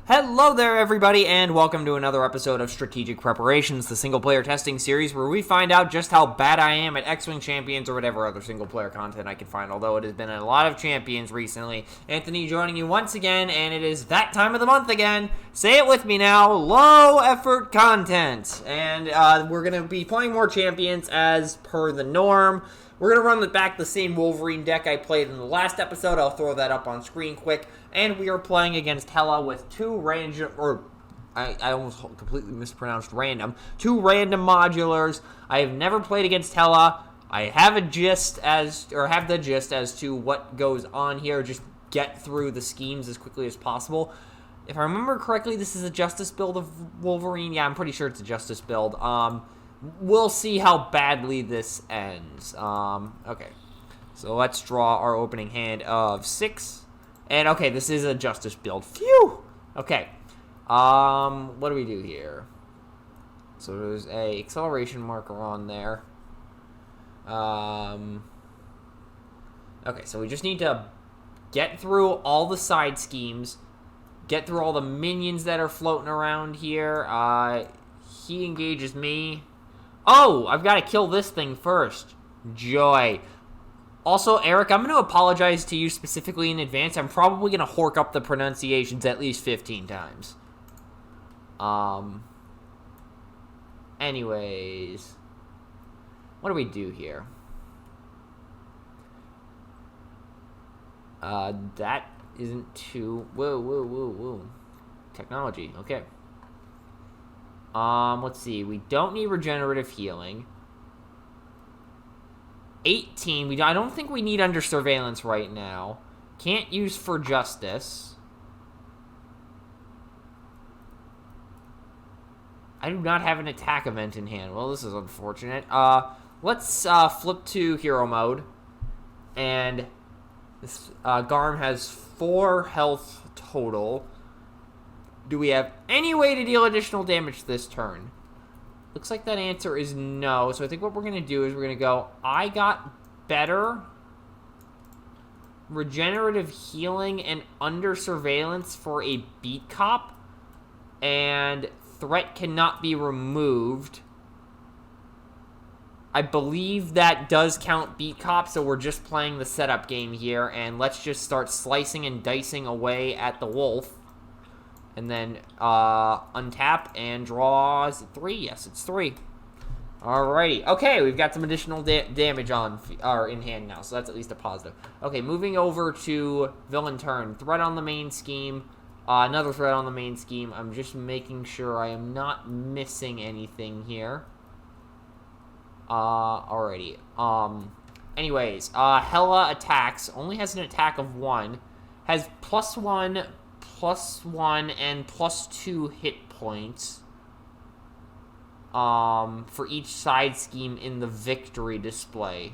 Hello there, everybody, and welcome to another episode of Strategic Preparations, the single-player testing series where we find out just how bad I am at X-Wing Champions or whatever other single-player content I can find, although it has been a lot of champions recently. Anthony joining you once again, and it is that time of the month again. Say it with me now, low-effort content. And we're going to be playing more champions as per the norm. We're going to run back the same Wolverine deck I played in the last episode. I'll throw that up on screen quick. And we are playing against Hela with two random, or I almost completely mispronounced random, two random modulars. I have never played against Hela. I have the gist as to what goes on here. Just get through the schemes as quickly as possible. If I remember correctly, this is a Justice build of Wolverine. Yeah, I'm pretty sure it's a Justice build. We'll see how badly this ends. Okay. So let's draw our opening hand of 6. And, okay, this is a Justice build. Phew! Okay. What do we do here? So there's a acceleration marker on there. Okay, so we just need to get through all the side schemes. Get through all the minions that are floating around here. He engages me. Oh, I've got to kill this thing first. Joy. Also, Eric, I'm going to apologize to you specifically in advance. I'm probably going to hork up the pronunciations at least 15 times. Anyways. What do we do here? That isn't too... Whoa. Technology, okay. Let's see. We don't need regenerative healing. 18. I don't think we need under surveillance right now. Can't use for justice. I do not have an attack event in hand. Well, this is unfortunate. Let's flip to hero mode. And this Garm has 4 health total. Do we have any way to deal additional damage this turn? Looks like that answer is no. So I think what we're going to do is we're going to go, I got better regenerative healing and under surveillance for a beat cop. And threat cannot be removed. I believe that does count beat cop, so we're just playing the setup game here. And let's just start slicing and dicing away at the wolf. And then untap and draw. Is it 3? Yes, it's 3. Alrighty. Okay, we've got some additional damage in hand now, so that's at least a positive. Okay, moving over to villain turn. Threat on the main scheme. Another threat on the main scheme. I'm just making sure I am not missing anything here. Alrighty. Anyways, Hela attacks. Only has an attack of 1. Has +1... +1 and +2 hit points for each side scheme in the victory display.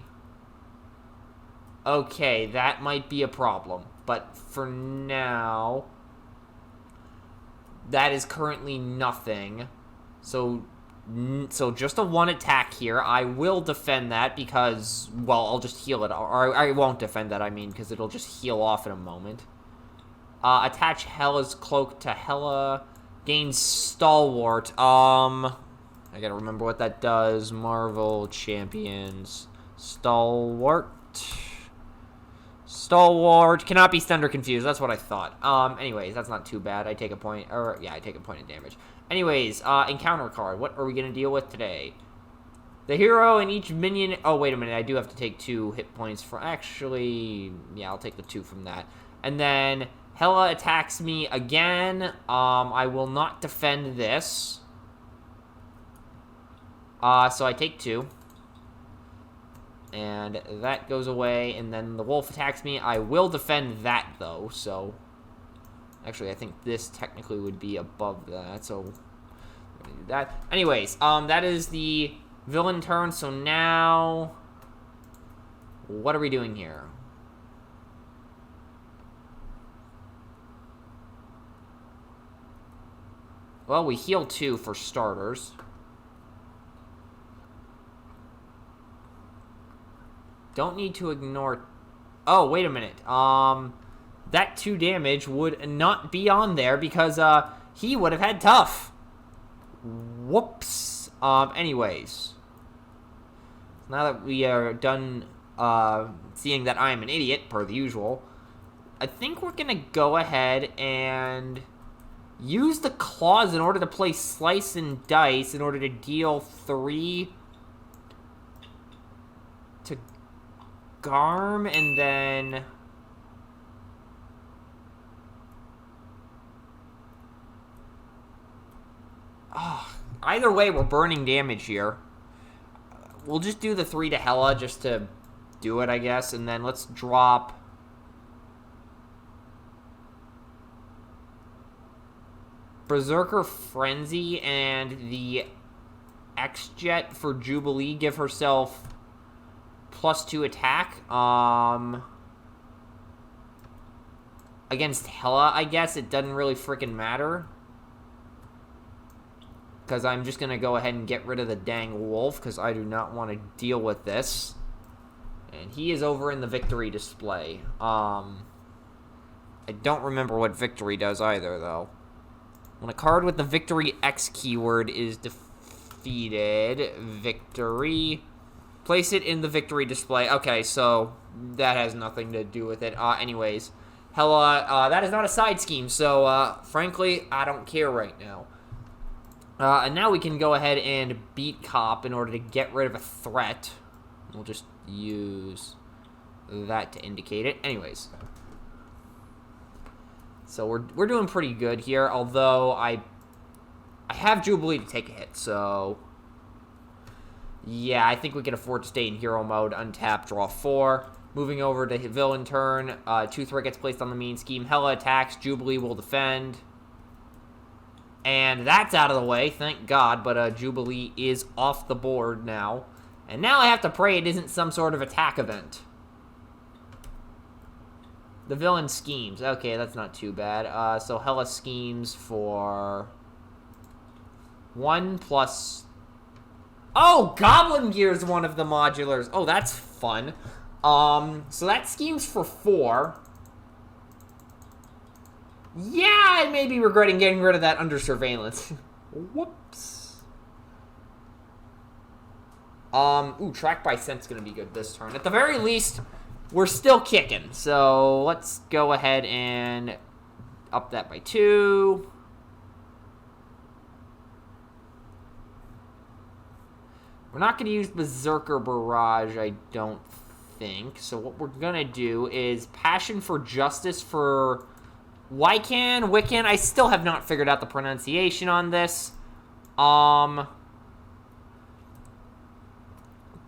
Okay, that might be a problem, but for now that is currently nothing. So just a 1 attack here. I will defend that because, well, I'll just heal it, or I won't defend that, I mean, because it'll just heal off in a moment. Attach Hela's cloak to Hela. Gains Stalwart. I gotta remember what that does. Marvel Champions. Stalwart. Cannot be stunned or confused. That's what I thought. Anyways, that's not too bad. I take a point. I take a point of damage. Anyways, encounter card. What are we gonna deal with today? The hero and each minion... Oh, wait a minute. I do have to take 2 hit points for... Actually, yeah, I'll take the 2 from that. And then... Hela attacks me again. I will not defend this. So I take 2. And that goes away. And then the wolf attacks me. I will defend that, though. So, actually, I think this technically would be above that. So, we're gonna do that. Anyways, that is the villain turn. So now, what are we doing here? Well, we heal 2 for starters. Don't need to ignore... Oh, wait a minute. that 2 damage would not be on there because he would have had tough. Whoops. Anyways. Now that we are done seeing that I am an idiot, per the usual, I think we're going to go ahead and use the claws in order to play Slice and Dice in order to deal 3 to Garm, and then... either way, we're burning damage here. We'll just do the 3 to Hela just to do it, I guess, and then let's drop... Berserker Frenzy and the X-Jet for Jubilee give herself +2 attack. Against Hela, I guess it doesn't really freaking matter. Because I'm just going to go ahead and get rid of the dang wolf, because I do not want to deal with this. And he is over in the victory display. I don't remember what victory does either, though. When a card with the victory X keyword is defeated, victory, place it in the victory display. Okay, so that has nothing to do with it. Anyways, Hela, that is not a side scheme, so frankly, I don't care right now. And now we can go ahead and beat Cop in order to get rid of a threat. We'll just use that to indicate it. Anyways. So we're doing pretty good here, although I have Jubilee to take a hit, so... yeah, I think we can afford to stay in hero mode, untap, draw 4. Moving over to villain turn, 2 threat gets placed on the main scheme. Hela attacks, Jubilee will defend. And that's out of the way, thank God, but Jubilee is off the board now. And now I have to pray it isn't some sort of attack event. The villain schemes. Okay, that's not too bad. So Hela schemes for 1 plus... oh, Goblin Gear is one of the modulars. Oh, that's fun. So that schemes for 4. Yeah, I may be regretting getting rid of that under surveillance. Whoops. Ooh, Track by Scent's gonna be good this turn. At the very least, we're still kicking. So let's go ahead and up that by 2. We're not gonna use Berserker Barrage, I don't think. So what we're gonna do is Passion for Justice for Wiccan. I still have not figured out the pronunciation on this.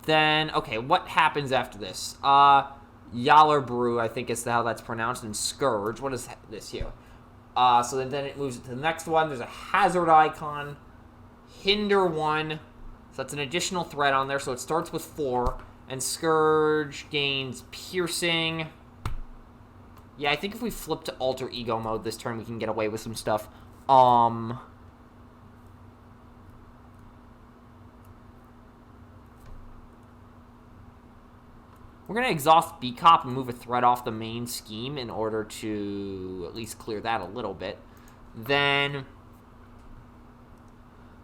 Then, okay, what happens after this? Yallerbrew, I think is how that's pronounced, and Scourge. What is this here? So then it moves it to the next one. There's a hazard icon. Hinder 1. So that's an additional threat on there. So it starts with 4. And Scourge gains Piercing. Yeah, I think if we flip to Alter Ego mode this turn, we can get away with some stuff. We're going to exhaust B-Cop and move a threat off the main scheme in order to at least clear that a little bit. Then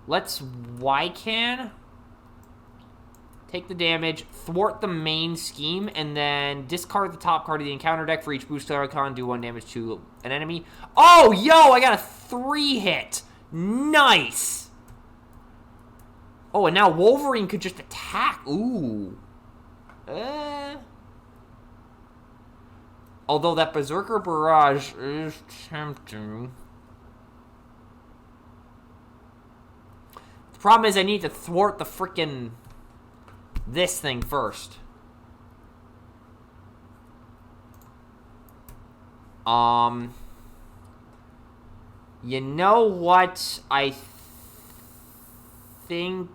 let's Wiccan. Take the damage, thwart the main scheme, and then discard the top card of the encounter deck for each booster icon. Do 1 damage to an enemy. Oh, yo, I got a 3-hit. Nice. Oh, and now Wolverine could just attack. Ooh. Although that Berserker Barrage is tempting. The problem is I need to thwart the frickin' this thing first. You know what? I think...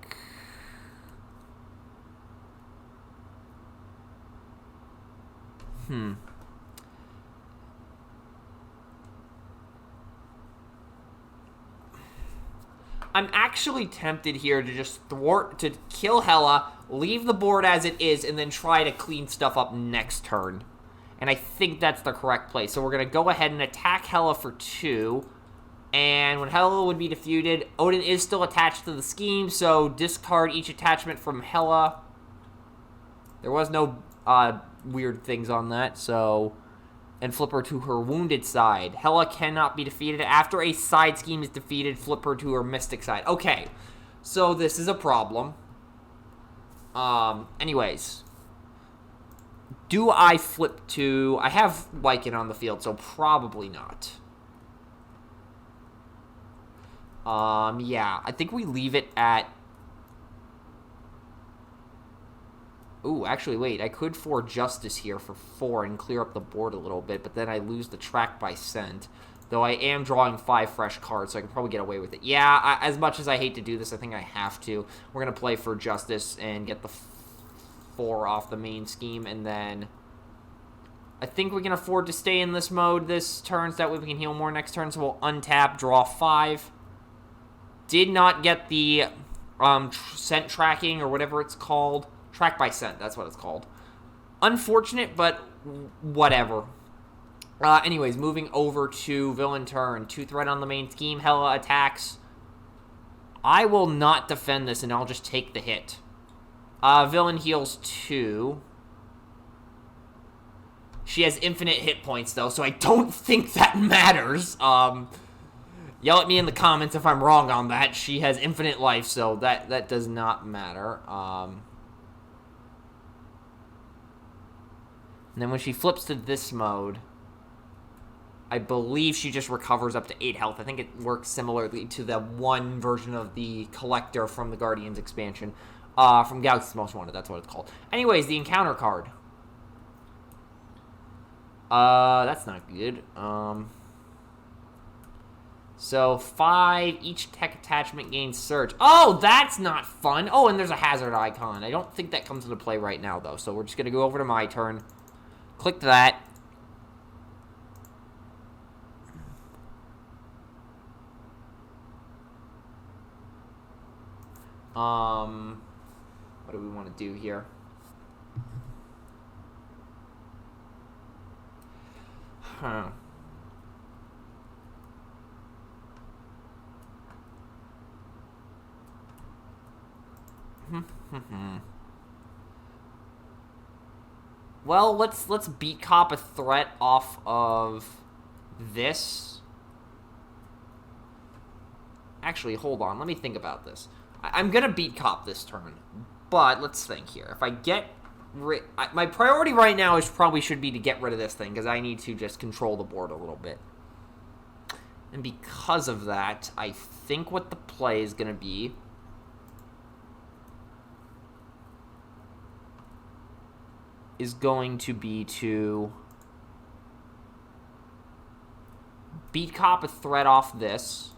I'm actually tempted here to just to kill Hela, leave the board as it is, and then try to clean stuff up next turn. And I think that's the correct play. So we're going to go ahead and attack Hela for 2. And when Hela would be defeated, Odin is still attached to the scheme, so discard each attachment from Hela. There was no weird things on that, so... And flip her to her wounded side. Hela cannot be defeated. After a side scheme is defeated, flip her to her mystic side. Okay, so this is a problem. Anyways. Do I flip to... I have Lycan on the field, so probably not. Yeah, I think we leave it at... Ooh, actually, wait, I could for Justice here for 4 and clear up the board a little bit, but then I lose the track by Scent. Though I am drawing 5 fresh cards, so I can probably get away with it. Yeah, as much as I hate to do this, I think I have to. We're going to play for Justice and get the 4 off the main scheme, and then... I think we can afford to stay in this mode this turn, so that way we can heal more next turn, so we'll untap, draw 5. Did not get the scent tracking, or whatever it's called. Track by scent, that's what it's called. Unfortunate, but whatever. Anyways, moving over to villain turn. 2 threat on the main scheme. Hela attacks. I will not defend this, and I'll just take the hit. Villain heals 2. She has infinite hit points, though, so I don't think that matters. Yell at me in the comments if I'm wrong on that. She has infinite life, so that does not matter. And then when she flips to this mode, I believe she just recovers up to 8 health. I think it works similarly to the one version of the Collector from the Guardians expansion. From Galaxy's Most Wanted, that's what it's called. Anyways, the encounter card. That's not good. So 5, each tech attachment gains surge. Oh, that's not fun. Oh, and there's a hazard icon. I don't think that comes into play right now, though. So we're just going to go over to my turn. Click that. What do we want to do here? Huh. Well, let's beat cop a threat off of this. Actually, hold on. Let me think about this. I'm gonna beat cop this turn, but let's think here. If I get my priority right now should be to get rid of this thing, because I need to just control the board a little bit. And because of that, I think what the play is gonna be to beat cop a threat off this.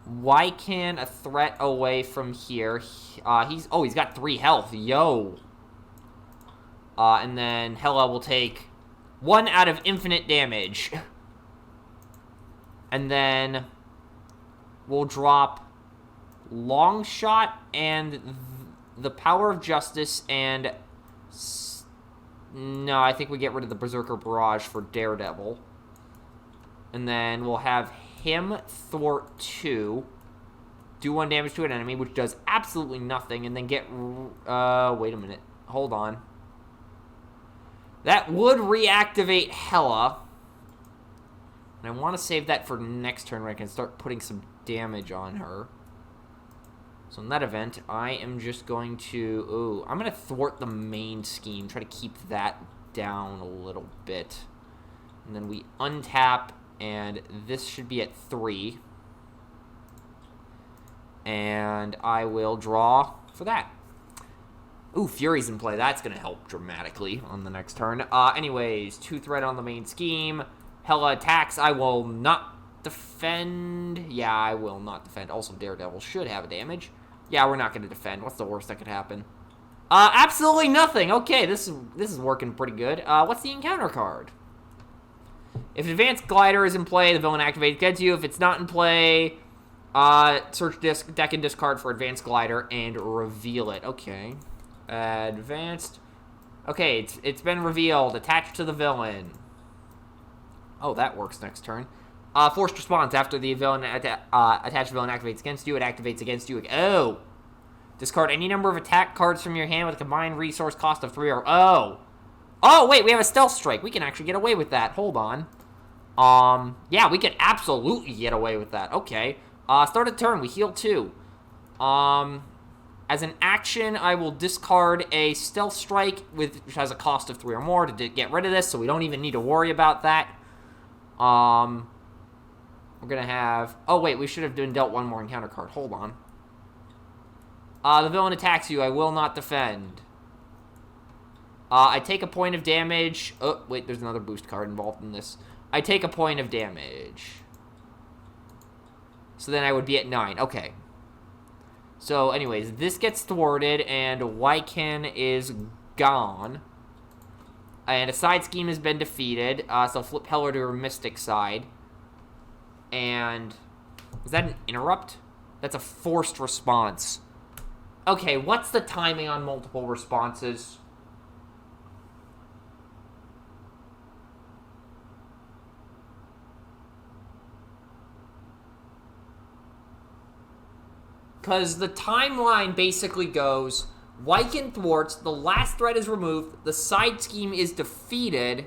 Why can a threat away from here? He's got 3 health. Yo. And then Hela will take 1 out of infinite damage. And then we'll drop Long Shot and the Power of Justice and... No, I think we get rid of the Berserker Barrage for Daredevil. And then we'll have him thwart 2, do 1 damage to an enemy, which does absolutely nothing, and then get... wait a minute. Hold on. That would reactivate Hela. And I want to save that for next turn where I can start putting some damage on her. So in that event, I am just going to... Ooh, I'm going to thwart the main scheme. Try to keep that down a little bit. And then we untap, and this should be at 3. And I will draw for that. Ooh, Fury's in play. That's going to help dramatically on the next turn. Anyways, 2 threat on the main scheme. Hela attacks. I will not defend. Yeah, I will not defend. Also, Daredevil should have a damage. Yeah, we're not going to defend. What's the worst that could happen? Absolutely nothing. Okay, this is working pretty good. What's the encounter card? If Advanced Glider is in play, the villain activates gets you. If it's not in play, Search deck and discard for Advanced Glider and reveal it. Okay. Advanced. Okay, it's been revealed. Attached to the villain. Oh, that works next turn. Forced response. After the villain attached villain activates against you, it activates against you. Oh. Discard any number of attack cards from your hand with a combined resource cost of 3 or... Oh. Oh, wait, we have a Stealth Strike. We can actually get away with that. Hold on. Yeah, we can absolutely get away with that. Okay. Start a turn. We heal 2. As an action, I will discard a Stealth Strike, which has a cost of 3 or more to get rid of this, so we don't even need to worry about that. We're going to have... Oh, wait, we should have been dealt one more encounter card. Hold on. The villain attacks you. I will not defend. I take a point of damage. Oh, wait, there's another boost card involved in this. I take a point of damage. So then I would be at 9. Okay. So, anyways, this gets thwarted, and Wycan is gone. And a side scheme has been defeated, so flip Heller to her Mystic side. And... is that an interrupt? That's a forced response. Okay, what's the timing on multiple responses? Because the timeline basically goes, Wycan thwarts, the last threat is removed, the side scheme is defeated.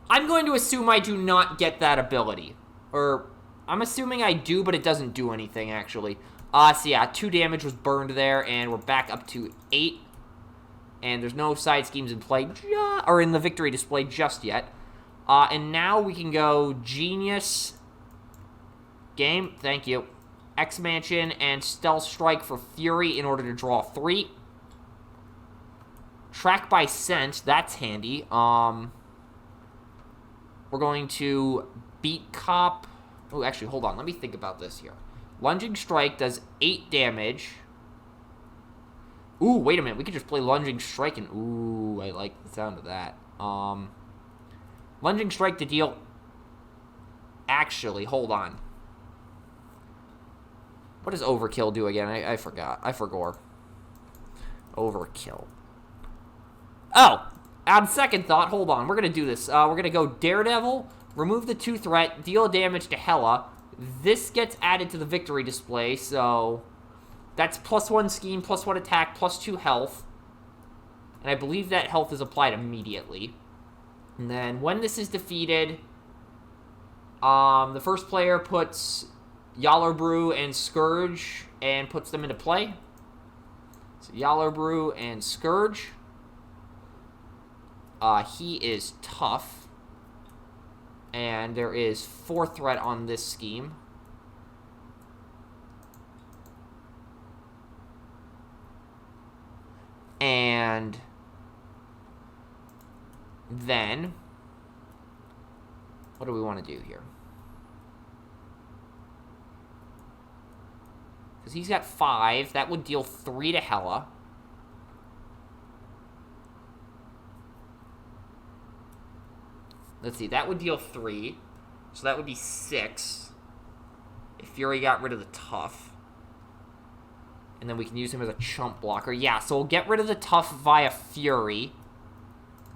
I'm going to assume I do not get that ability. Or, I'm assuming I do, but it doesn't do anything, actually. So yeah, 2 damage was burned there, and we're back up to 8. And there's no side schemes in play, or in the victory display just yet. And now we can go Genius, Game, thank you, X-Mansion, and Stealth Strike for Fury in order to draw 3. Track by Scent, that's handy. We're going to Beat Cop. Oh, actually, hold on, let me think about this here. Lunging Strike does 8 damage. Ooh, wait a minute. We could just play Lunging Strike and... Ooh, I like the sound of that. Lunging Strike to deal... Actually, hold on. What does Overkill do again? I forgot. I forgot. Overkill. Oh! On second thought, hold on. We're going to do this. We're going to go Daredevil, remove the 2 threat, deal damage to Hela. This gets added to the victory display, so that's +1 scheme, +1 attack, +2 health. And I believe that health is applied immediately. And then when this is defeated, the first player puts Yalarbrew and Scourge and puts them into play. So Yalarbrew and Scourge. He is tough. And there is 4 threat on this scheme. And then, what do we want to do here? Because he's got 5. That would deal 3 to Hela. Let's see, that would deal 3. So that would be 6. If Fury got rid of the tough. And then we can use him as a chump blocker. Yeah, so we'll get rid of the tough via Fury.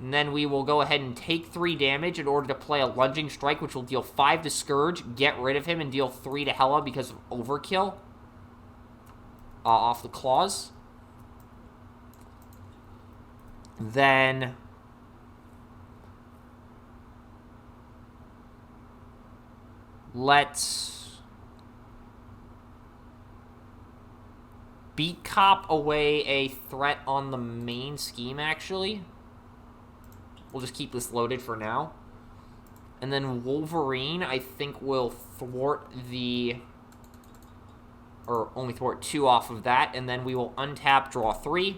And then we will go ahead and take 3 damage in order to play a Lunging Strike, which will deal 5 to Scourge, get rid of him, and deal 3 to Hela because of Overkill. Off the claws. Then... let's Beat Cop away a threat on the main scheme, actually. We'll just keep this loaded for now. And then Wolverine, I think, will thwart the... or only thwart 2 off of that. And then we will untap, draw 3.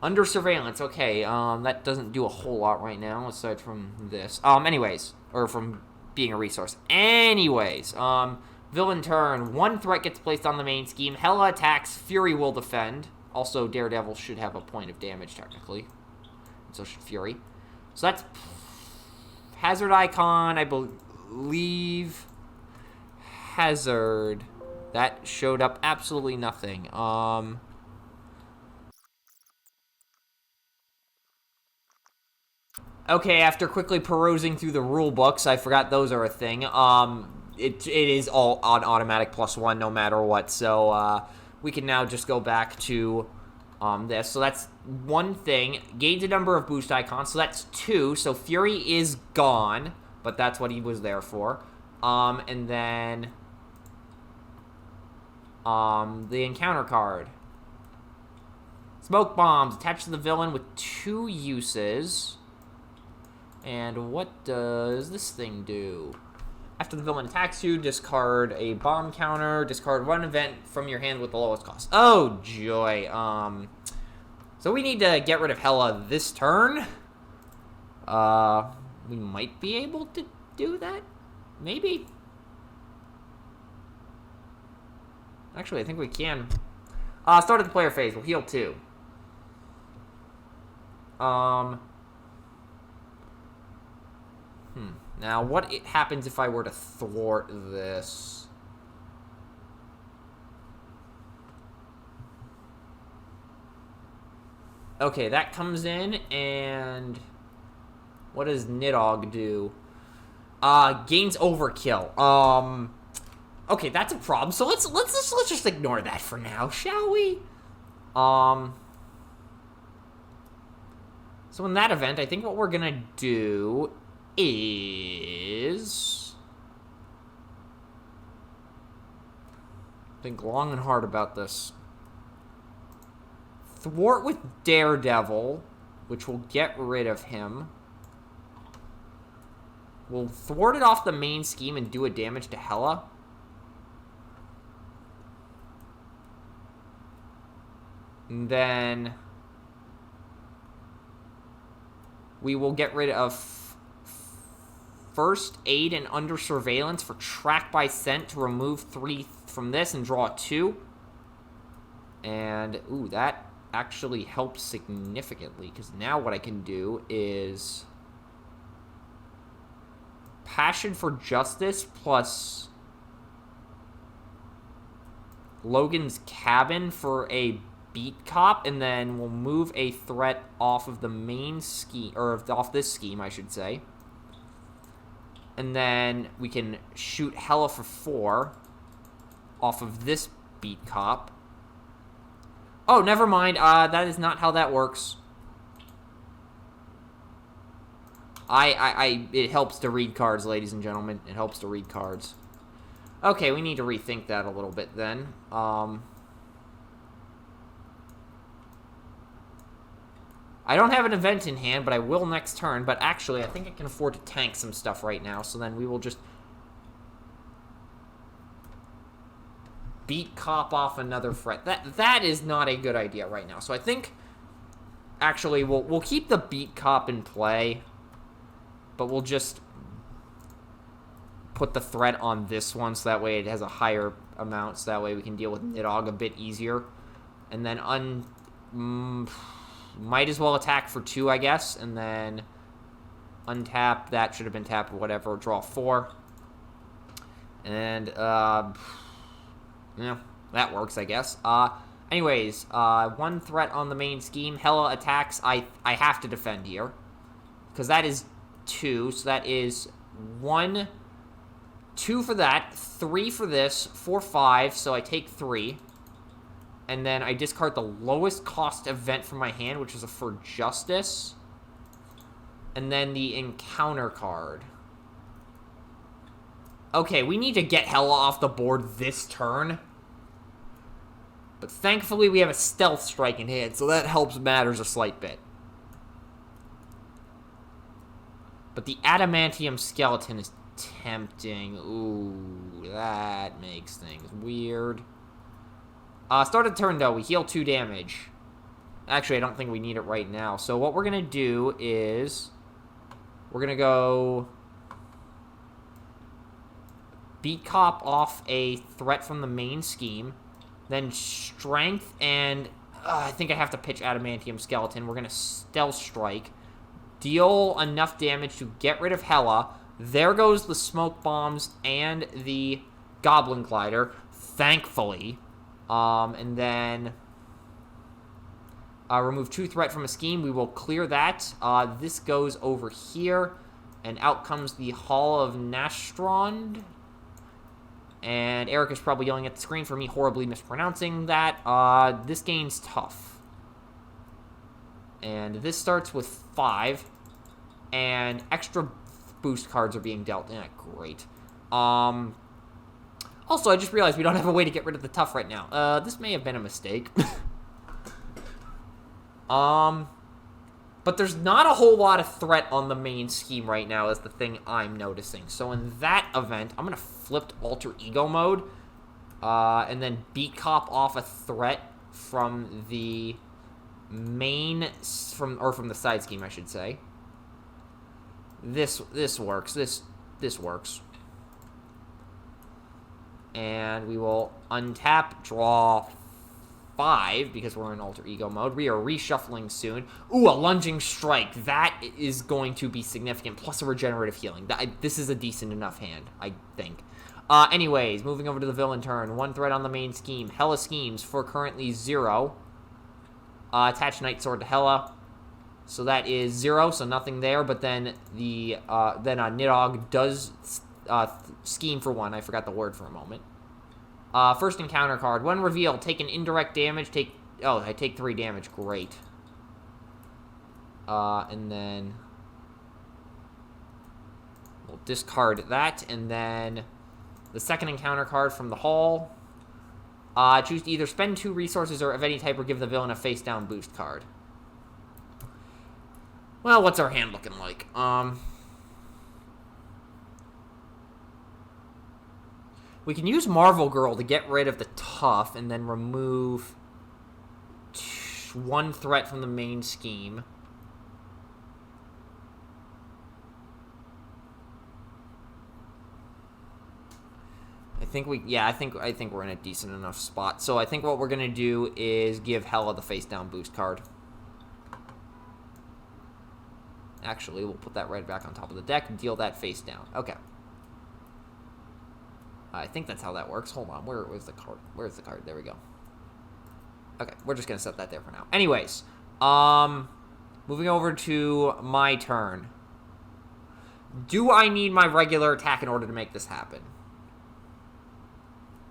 Under Surveillance. Okay, that doesn't do a whole lot right now, aside from this. Anyways, or from... being a resource. Anyways, villain turn. 1 threat gets placed on the main scheme. Hela attacks. Fury will defend. Also, Daredevil should have a point of damage, technically. So should Fury. So that's Hazard Icon, I believe. hazard. That showed up absolutely nothing. Okay, after quickly perusing through the rule books, I forgot those are a thing. It is all on automatic +1 no matter what. So we can now just go back to this. So that's one thing. Gain the number of boost icons. So that's 2. So Fury is gone, but that's what he was there for. And then the encounter card. Smoke bombs attached to the villain with 2 uses. And what does this thing do? After the villain attacks you, discard a bomb counter. Discard 1 event from your hand with the lowest cost. Oh, joy. So we need to get rid of Hela this turn. We might be able to do that. Maybe. Actually, I think we can. Start of the player phase. We'll heal 2. Now, what happens if I were to thwart this? Okay, that comes in, and what does Nidhogg do? Gains overkill. Okay, that's a problem. So let's just ignore that for now, shall we? So in that event, I think what we're gonna do is think long and hard about this. Thwart with Daredevil, which will get rid of him. We'll thwart it off the main scheme and do a damage to Hela. And then we will get rid of First Aid and Under Surveillance for Track by Scent to remove 3 from this and draw 2. And, ooh, that actually helps significantly, because now what I can do is Passion for Justice plus Logan's Cabin for a Beat Cop, and then we'll move a threat off of the main scheme, or off this scheme, I should say. And then we can shoot Hela for 4 off of this Beat Cop. Oh, never mind. That is not how that works. It helps to read cards, ladies and gentlemen. It helps to read cards. Okay, we need to rethink that a little bit then. I don't have an event in hand, but I will next turn. But actually, I think I can afford to tank some stuff right now. So then we will just Beat Cop off another threat. That is not a good idea right now. So I think, actually, we'll keep the Beat Cop in play, but we'll just put the threat on this one, so that way it has a higher amount, so that way we can deal with Nidhogg a bit easier. And then might as well attack for 2, I guess, and then untap. That should have been tapped or whatever. Draw 4. And, yeah, that works, I guess. Anyways, 1 threat on the main scheme. Hela attacks. I have to defend here, because that is 2, so that is 1, 2 for that, 3 for this, 4, 5, so I take 3. And then I discard the lowest cost event from my hand, which is a For Justice. And then the encounter card. Okay, we need to get Hela off the board this turn. But thankfully we have a Stealth Strike in hand, so that helps matters a slight bit. But the Adamantium Skeleton is tempting. Ooh, that makes things weird. Start of turn, though. We heal 2 damage. Actually, I don't think we need it right now. So what we're going to do is we're going to go Beat Cop off a threat from the main scheme. Then Strength and I think I have to pitch Adamantium Skeleton. We're going to Stealth Strike. Deal enough damage to get rid of Hela. There goes the Smoke Bombs and the Goblin Glider, thankfully. And then remove 2 threat from a scheme. We will clear that. This goes over here, and out comes the Hall of Nastrond. And Eric is probably yelling at the screen for me horribly mispronouncing that. This game's tough. And this starts with 5. And extra boost cards are being dealt. Yeah, great. Also, I just realized we don't have a way to get rid of the tough right now. This may have been a mistake. But there's not a whole lot of threat on the main scheme right now is the thing I'm noticing. So in that event, I'm going to flip to Alter Ego mode. And then Beat Cop off a threat from the main, from the side scheme, I should say. This works. This works. And we will untap, draw 5, because we're in Alter Ego mode. We are reshuffling soon. Ooh, a Lunging Strike. That is going to be significant, plus a Regenerative Healing. This is a decent enough hand, I think. Anyways, moving over to the villain turn. 1 threat on the main scheme. Hella schemes for currently 0. Attach Night Sword to Hella. So that is 0, so nothing there. But then Nidhogg does scheme for 1. I forgot the word for a moment. First encounter card. When revealed, take an indirect damage. I take 3 damage. Great. And then we'll discard that. And then the second encounter card from the hall. Choose to either spend 2 resources or of any type or give the villain a face-down boost card. Well, what's our hand looking like? We can use Marvel Girl to get rid of the tough and then remove 1 threat from the main scheme. I think we're in a decent enough spot. So I think what we're gonna do is give Hella the face down boost card. Actually, we'll put that right back on top of the deck and deal that face down. Okay. I think that's how that works. Hold on. Where's the card? Where's the card? There we go. Okay, we're just going to set that there for now. Anyways, moving over to my turn. Do I need my regular attack in order to make this happen?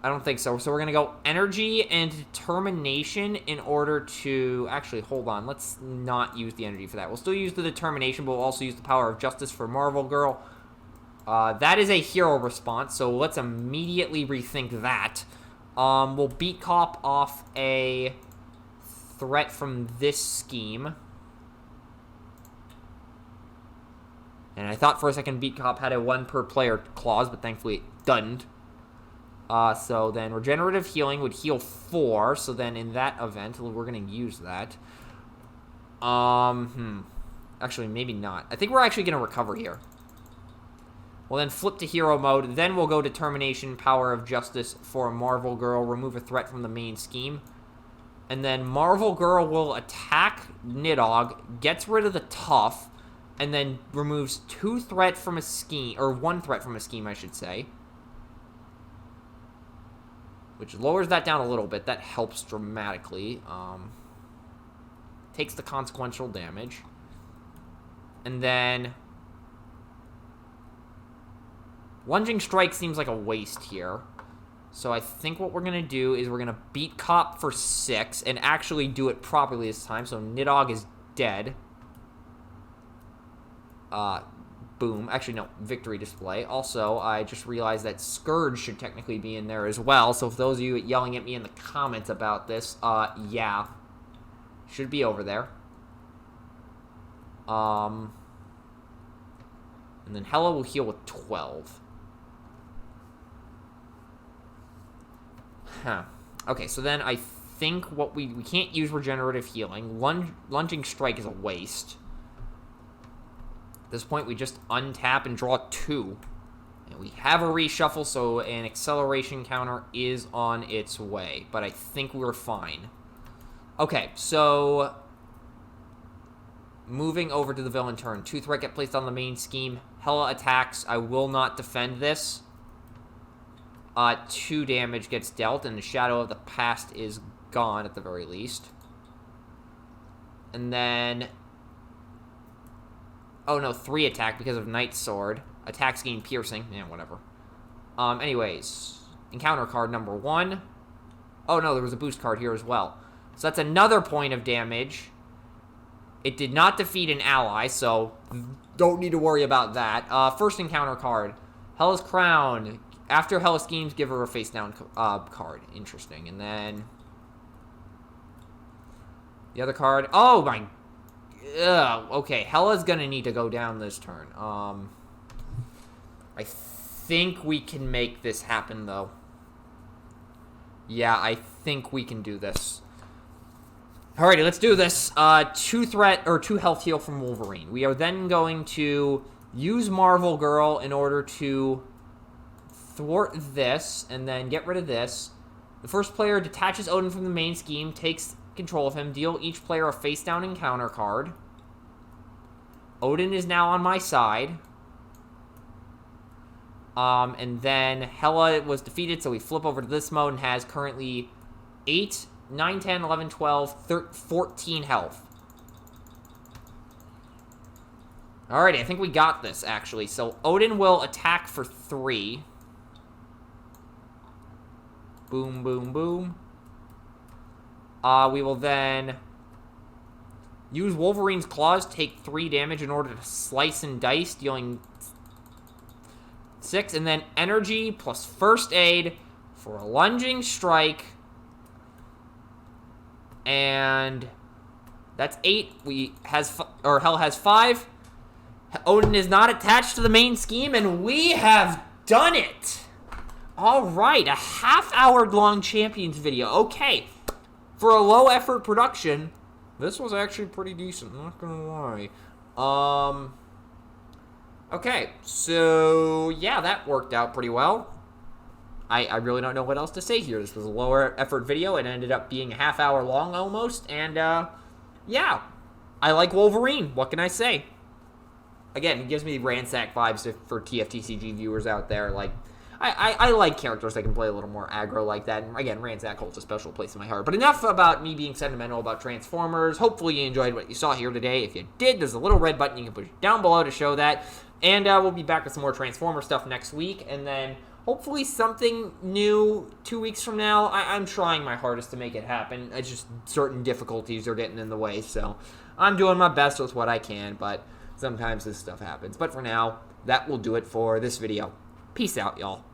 I don't think so. So we're going to go Energy and Determination in order to... Actually, hold on. Let's not use the Energy for that. We'll still use the Determination, but we'll also use the Power of Justice for Marvel Girl. That is a hero response, so let's immediately rethink that. We'll Beat Cop off a threat from this scheme. And I thought for a second Beat Cop had a 1 per player clause, but thankfully it doesn't. So then Regenerative Healing would heal 4, so then in that event, we're going to use that. Actually, maybe not. I think we're actually going to recover here. We'll then flip to hero mode. Then we'll go Determination, Power of Justice for Marvel Girl. Remove a threat from the main scheme. And then Marvel Girl will attack Nidhogg, gets rid of the tough, and then removes 2 threat from a scheme, or 1 threat from a scheme, I should say. Which lowers that down a little bit. That helps dramatically. Takes the consequential damage. And then... Lunging Strike seems like a waste here. So I think what we're going to do is we're going to Beat Cop for 6 and actually do it properly this time. So Nidhogg is dead. Boom. Actually, no. Victory display. Also, I just realized that Scourge should technically be in there as well. So for those of you yelling at me in the comments about this, yeah. Should be over there. And then Hella will heal with 12. Huh. Okay, so then I think what we can't use Regenerative Healing. Lunging Strike is a waste. At this point, we just untap and draw 2. And we have a reshuffle, so an acceleration counter is on its way. But I think we're fine. Okay, so... Moving over to the villain turn. 2 threat get placed on the main scheme. Hella attacks. I will not defend this. 2 damage gets dealt, and the Shadow of the Past is gone at the very least. And then... Oh, no, 3 attack because of Night Sword. Attacks gain piercing. Yeah, whatever. Anyways, encounter card number 1. Oh, no, there was a boost card here as well. So that's another point of damage. It did not defeat an ally, so don't need to worry about that. First encounter card. Hellas Crown. After Hella Schemes, give her a face-down card. Interesting. And then... the other card... Oh, my... okay, Hella's gonna need to go down this turn. I think we can make this happen, though. Yeah, I think we can do this. Alrighty, let's do this. 2 health heal from Wolverine. We are then going to use Marvel Girl in order to thwart this, and then get rid of this. The first player detaches Odin from the main scheme, takes control of him, deal each player a face-down encounter card. Odin is now on my side. And then Hela was defeated, so we flip over to this mode and has currently 8, 9, 10, 11, 12, 14 health. Alrighty, I think we got this, actually. So Odin will attack for 3. Boom, boom, boom. We will then use Wolverine's Claws, take 3 damage in order to slice and dice, dealing 6, and then Energy plus First Aid for a lunging strike. And that's 8. Hell has 5. Odin is not attached to the main scheme, and we have done it. All right, a half-hour-long Champions video. Okay, for a low-effort production, this was actually pretty decent, not gonna lie. Okay, so yeah, that worked out pretty well. I really don't know what else to say here. This was a lower effort video. It ended up being a half hour long almost. And, yeah, I like Wolverine. What can I say? Again, it gives me Ransack vibes for TFTCG viewers out there. Like, I like characters that can play a little more aggro like that. And again, Ransack holds a special place in my heart. But enough about me being sentimental about Transformers. Hopefully you enjoyed what you saw here today. If you did, there's a little red button you can push down below to show that. And we'll be back with some more Transformer stuff next week. And then hopefully something new 2 weeks from now. I'm trying my hardest to make it happen. It's just certain difficulties are getting in the way. So I'm doing my best with what I can. But sometimes this stuff happens. But for now, that will do it for this video. Peace out, y'all.